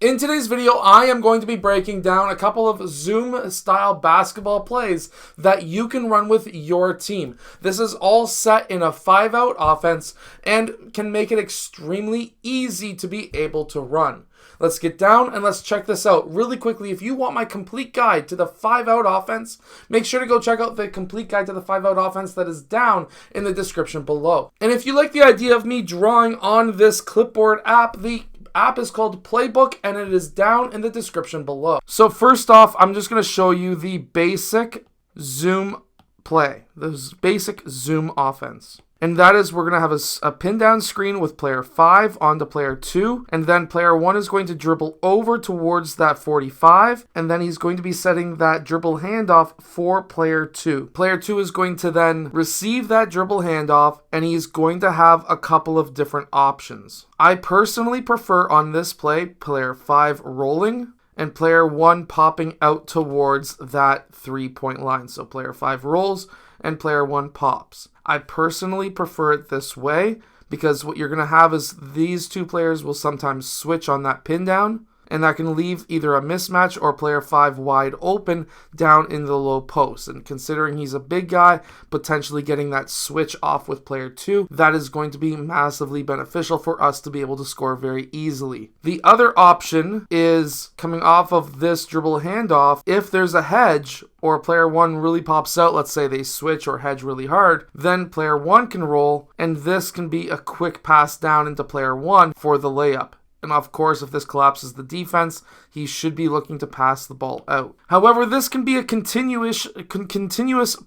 In today's video, I am going to be breaking down a couple of Zoom-style basketball plays that you can run with your team. This is all set in a 5-out offense and can make it extremely easy to be able to run. Let's get down and let's check this out really quickly. If you want my complete guide to the 5-out offense, make sure to go check out the complete guide to the 5-out offense that is down in the description below. And if you like the idea of me drawing on this clipboard app, the app is called Playbook and it is down in the description below. So first off, I'm just going to show you the basic Zoom play, the basic Zoom offense. And that is, we're going to have a pin down screen with player 5 onto player 2. And then player 1 is going to dribble over towards that 45. And then he's going to be setting that dribble handoff for player 2. Player 2 is going to then receive that dribble handoff. And he's going to have a couple of different options. I personally prefer on this play, player 5 rolling and player 1 popping out towards that 3-point line. So player 5 rolls and player 1 pops. I personally prefer it this way because what you're going to have is these two players will sometimes switch on that pin down, and that can leave either a mismatch or player 5 wide open down in the low post. And considering he's a big guy, potentially getting that switch off with player 2, that is going to be massively beneficial for us to be able to score very easily. The other option is coming off of this dribble handoff. If there's a hedge or player 1 really pops out, let's say they switch or hedge really hard, then player 1 can roll, and this can be a quick pass down into player 1 for the layup. And of course, if this collapses the defense, he should be looking to pass the ball out. However, this can be a continuous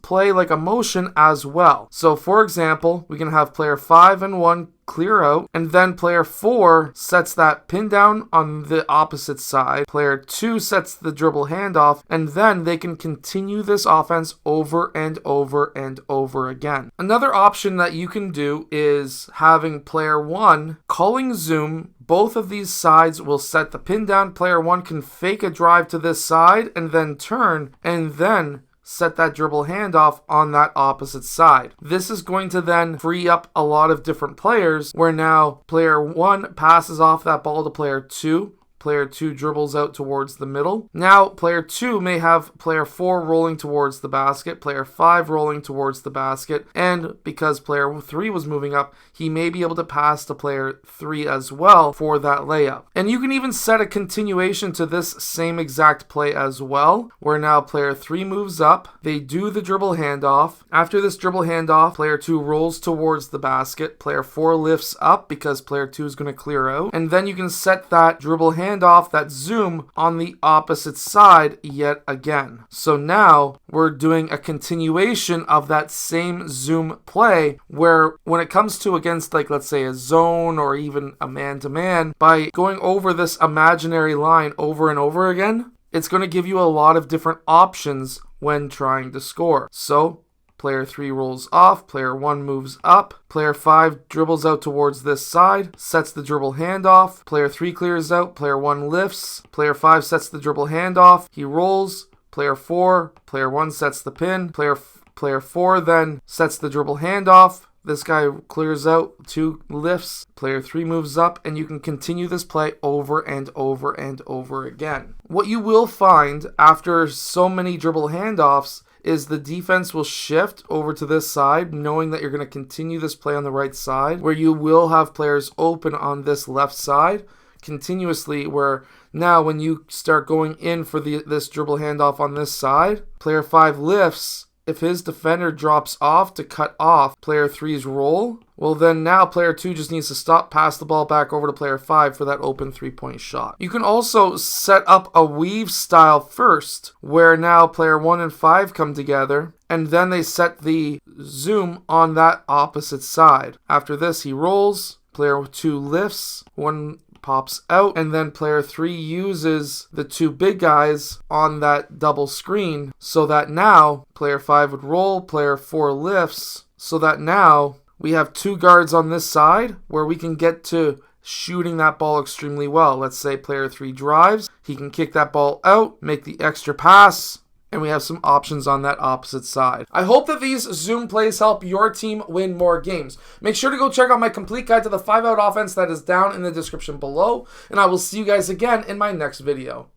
play like a motion as well. So for example, we can have player 5 and 1 clear out, and then player 4 sets that pin down on the opposite side. Player 2 sets the dribble handoff, and then they can continue this offense over and over and over again. Another option that you can do is having player 1 calling Zoom. Both of these sides will set the pin down. Player 1 can fake a drive to this side and then turn and then set that dribble handoff on that opposite side. This is going to then free up a lot of different players where now player 1 passes off that ball to player 2. Player 2 dribbles out towards the middle. Now, player 2 may have player 4 rolling towards the basket, player 5 rolling towards the basket, and because player 3 was moving up, he may be able to pass to player 3 as well for that layup. And you can even set a continuation to this same exact play as well, where now player 3 moves up, they do the dribble handoff. After this dribble handoff, player 2 rolls towards the basket, player 4 lifts up because player 2 is going to clear out, and then you can set that dribble handoff, that zoom on the opposite side yet again. So now we're doing a continuation of that same zoom play where when it comes to against, like, let's say a zone or even a man-to-man, by going over this imaginary line over and over again, it's going to give you a lot of different options when trying to score. So player 3 rolls off, player 1 moves up, player 5 dribbles out towards this side, sets the dribble handoff, player 3 clears out, player 1 lifts, player 5 sets the dribble handoff, he rolls, player 1 sets the pin, player 4 then sets the dribble handoff, this guy clears out, 2 lifts, player 3 moves up, and you can continue this play over and over and over again. What you will find after so many dribble handoffs is the defense will shift over to this side, knowing that you're going to continue this play on the right side, where you will have players open on this left side continuously, where now when you start going in for this dribble handoff on this side, player 5 lifts. If his defender drops off to cut off player 3's roll, well then now player 2 just needs to stop, pass the ball back over to player 5 for that open 3-point shot. You can also set up a weave style first, where now player 1 and 5 come together, and then they set the zoom on that opposite side. After this, he rolls, player 2 lifts, 1 pops out, and then player 3 uses the 2 big guys on that double screen so that now player 5 would roll, player 4 lifts, so that now we have 2 guards on this side where we can get to shooting that ball extremely well. Let's say player 3 drives, he can kick that ball out, make the extra pass, and we have some options on that opposite side. I hope that these zoom plays help your team win more games. Make sure to go check out my complete guide to the 5-out offense that is down in the description below, and I will see you guys again in my next video.